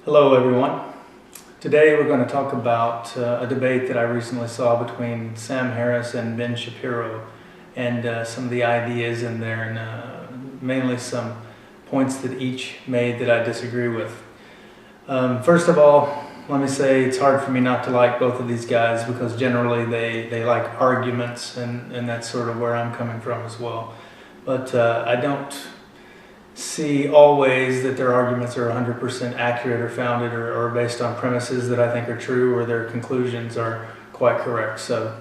Hello everyone. Today we're going to talk about a debate that I recently saw between Sam Harris and Ben Shapiro, and some of the ideas in there, and mainly some points that each made that I disagree with. First of all, let me say it's hard for me not to like both of these guys because generally they like arguments, and that's sort of where I'm coming from as well. But I don't see always that their arguments are 100% accurate or founded or based on premises that I think are true or their conclusions are quite correct. So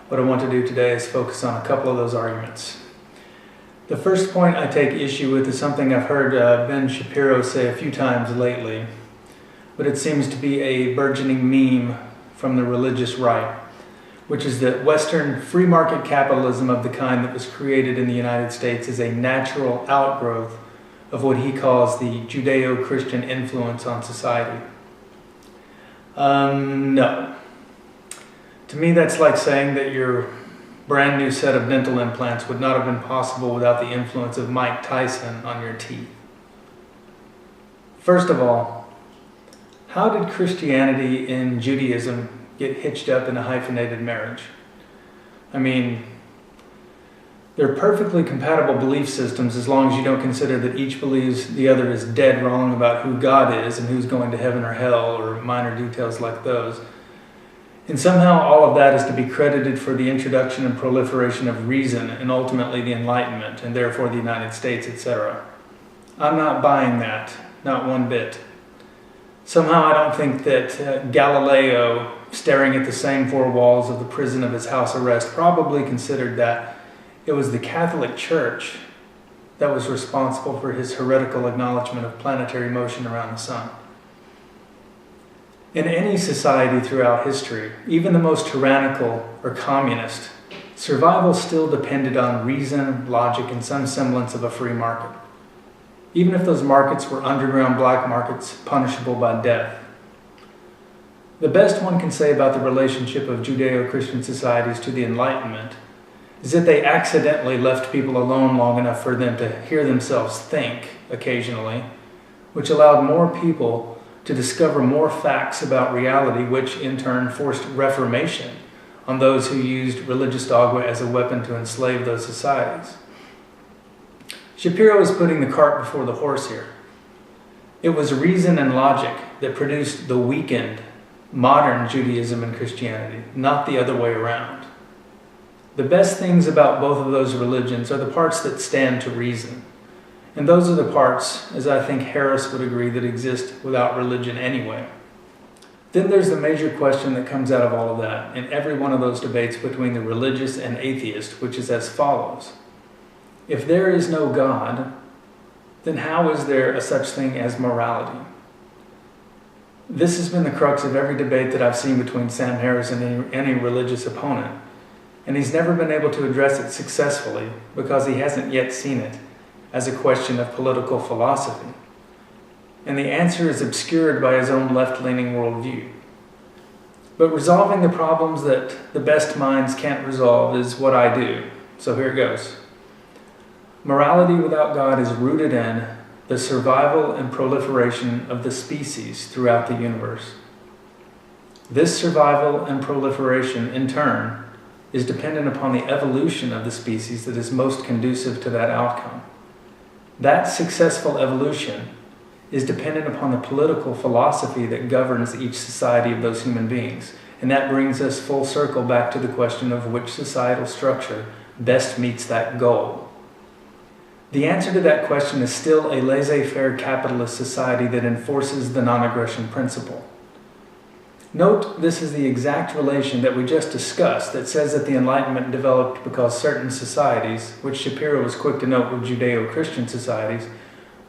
what I want to do today is focus on a couple of those arguments. The first point I take issue with is something I've heard Ben Shapiro say a few times lately, but it seems to be a burgeoning meme from the religious right, which is that Western free market capitalism of the kind that was created in the United States is a natural outgrowth of what he calls the Judeo-Christian influence on society. No. To me, that's like saying that your brand new set of dental implants would not have been possible without the influence of Mike Tyson on your teeth. First of all, how did Christianity and Judaism get hitched up in a hyphenated marriage? I mean, they're perfectly compatible belief systems as long as you don't consider that each believes the other is dead wrong about who God is and who's going to heaven or hell or minor details like those. And somehow all of that is to be credited for the introduction and proliferation of reason and ultimately the Enlightenment and therefore the United States, etc. I'm not buying that, not one bit. Somehow I don't think that Galileo, staring at the same four walls of the prison of his house arrest, probably considered that it was the Catholic Church that was responsible for his heretical acknowledgement of planetary motion around the sun. In any society throughout history, even the most tyrannical or communist, survival still depended on reason, logic, and some semblance of a free market, even if those markets were underground black markets punishable by death. The best one can say about the relationship of Judeo-Christian societies to the Enlightenment is that they accidentally left people alone long enough for them to hear themselves think occasionally, which allowed more people to discover more facts about reality, which in turn forced reformation on those who used religious dogma as a weapon to enslave those societies. Shapiro is putting the cart before the horse here. It was reason and logic that produced the weakened modern Judaism and Christianity, not the other way around. The best things about both of those religions are the parts that stand to reason. And those are the parts, as I think Harris would agree, that exist without religion anyway. Then there's the major question that comes out of all of that in every one of those debates between the religious and atheist, which is as follows. If there is no God, then how is there a such thing as morality? This has been the crux of every debate that I've seen between Sam Harris and any religious opponent. And he's never been able to address it successfully because he hasn't yet seen it as a question of political philosophy. And the answer is obscured by his own left-leaning worldview. But resolving the problems that the best minds can't resolve is what I do. So here it goes. Morality without God is rooted in the survival and proliferation of the species throughout the universe. This survival and proliferation, in turn, is dependent upon the evolution of the species that is most conducive to that outcome. That successful evolution is dependent upon the political philosophy that governs each society of those human beings. And that brings us full circle back to the question of which societal structure best meets that goal. The answer to that question is still a laissez-faire capitalist society that enforces the non-aggression principle. Note this is the exact relation that we just discussed that says that the Enlightenment developed because certain societies, which Shapiro was quick to note were Judeo-Christian societies,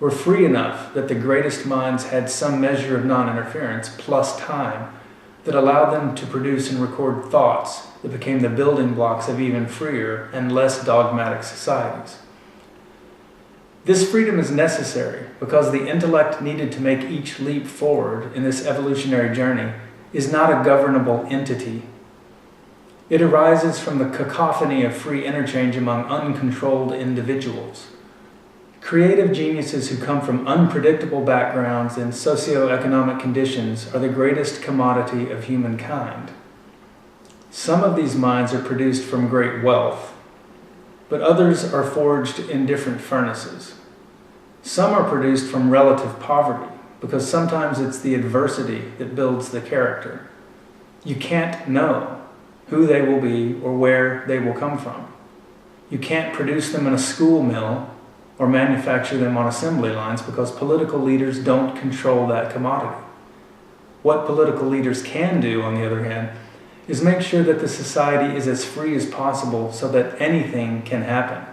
were free enough that the greatest minds had some measure of non-interference plus time that allowed them to produce and record thoughts that became the building blocks of even freer and less dogmatic societies. This freedom is necessary because the intellect needed to make each leap forward in this evolutionary journey is not a governable entity. It arises from the cacophony of free interchange among uncontrolled individuals. Creative geniuses who come from unpredictable backgrounds and socioeconomic conditions are the greatest commodity of humankind. Some of these minds are produced from great wealth, but others are forged in different furnaces. Some are produced from relative poverty, because sometimes it's the adversity that builds the character. You can't know who they will be or where they will come from. You can't produce them in a school mill or manufacture them on assembly lines because political leaders don't control that commodity. What political leaders can do, on the other hand, is make sure that the society is as free as possible so that anything can happen.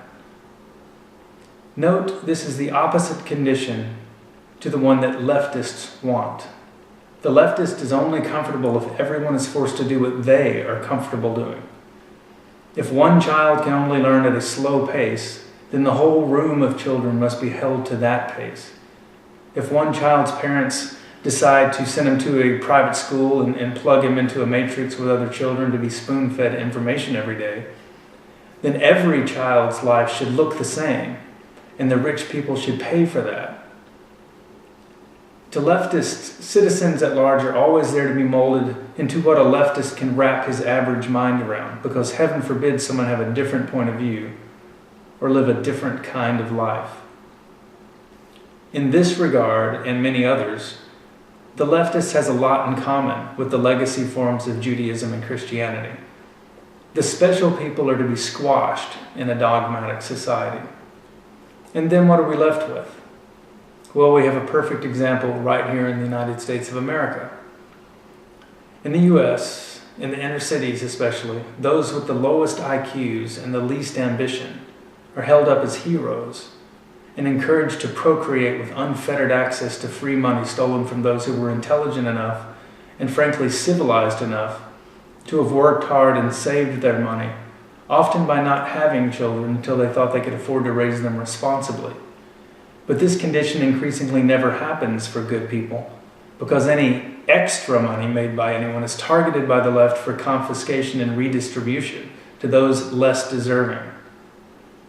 Note, this is the opposite condition to the one that leftists want. The leftist is only comfortable if everyone is forced to do what they are comfortable doing. If one child can only learn at a slow pace, then the whole room of children must be held to that pace. If one child's parents decide to send him to a private school and plug him into a matrix with other children to be spoon-fed information every day, then every child's life should look the same, and the rich people should pay for that. To leftists, citizens at large are always there to be molded into what a leftist can wrap his average mind around, because heaven forbid someone have a different point of view or live a different kind of life. In this regard, and many others, the leftist has a lot in common with the legacy forms of Judaism and Christianity. The special people are to be squashed in a dogmatic society. And then what are we left with? Well, we have a perfect example right here in the United States of America. In the U.S., in the inner cities especially, those with the lowest IQs and the least ambition are held up as heroes and encouraged to procreate with unfettered access to free money stolen from those who were intelligent enough and frankly civilized enough to have worked hard and saved their money, often by not having children until they thought they could afford to raise them responsibly. But this condition increasingly never happens for good people, because any extra money made by anyone is targeted by the left for confiscation and redistribution to those less deserving,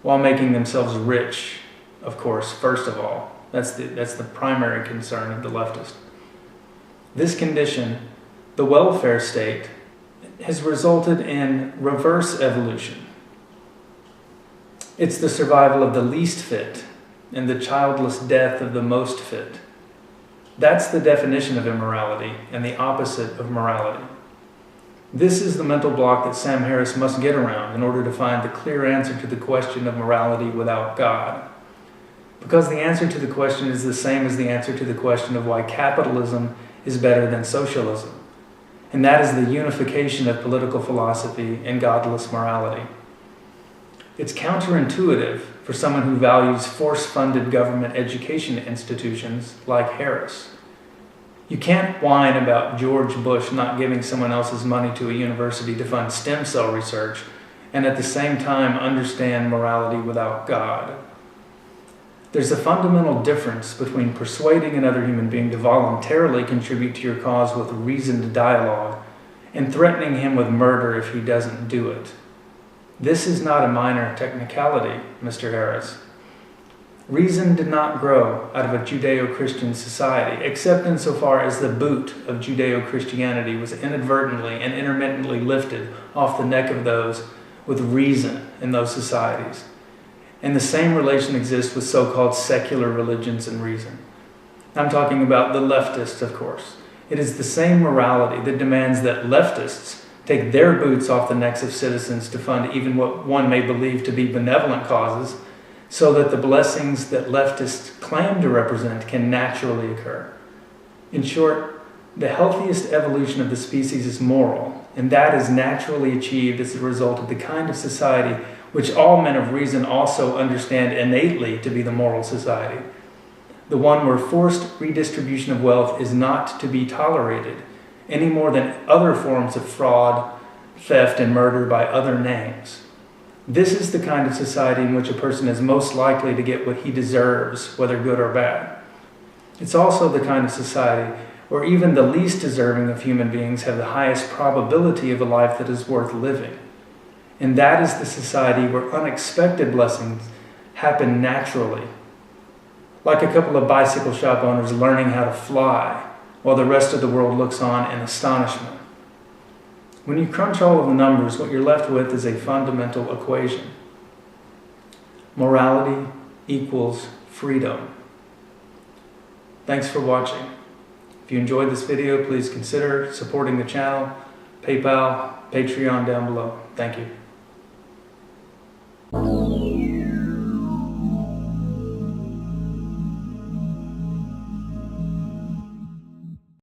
while making themselves rich, of course, first of all. That's the primary concern of the leftist. This condition, the welfare state, has resulted in reverse evolution. It's the survival of the least fit and the childless death of the most fit. That's the definition of immorality and the opposite of morality. This is the mental block that Sam Harris must get around in order to find the clear answer to the question of morality without God. Because the answer to the question is the same as the answer to the question of why capitalism is better than socialism. And that is the unification of political philosophy and godless morality. It's counterintuitive for someone who values force-funded government education institutions like Harris. You can't whine about George Bush not giving someone else's money to a university to fund stem cell research and at the same time understand morality without God. There's a fundamental difference between persuading another human being to voluntarily contribute to your cause with reasoned dialogue and threatening him with murder if he doesn't do it. This is not a minor technicality, Mr. Harris. Reason did not grow out of a Judeo-Christian society, except insofar as the boot of Judeo-Christianity was inadvertently and intermittently lifted off the neck of those with reason in those societies. And the same relation exists with so-called secular religions and reason. I'm talking about the leftists, of course. It is the same morality that demands that leftists take their boots off the necks of citizens to fund even what one may believe to be benevolent causes, so that the blessings that leftists claim to represent can naturally occur. In short, the healthiest evolution of the species is moral, and that is naturally achieved as a result of the kind of society which all men of reason also understand innately to be the moral society. The one where forced redistribution of wealth is not to be tolerated, any more than other forms of fraud, theft, and murder by other names. This is the kind of society in which a person is most likely to get what he deserves, whether good or bad. It's also the kind of society where even the least deserving of human beings have the highest probability of a life that is worth living. And that is the society where unexpected blessings happen naturally, Like a couple of bicycle shop owners learning how to fly while the rest of the world looks on in astonishment. When you crunch all of the numbers, what you're left with is a fundamental equation. Morality equals freedom. Thanks for watching. If you enjoyed this video, please consider supporting the channel. PayPal, Patreon down below. Thank you.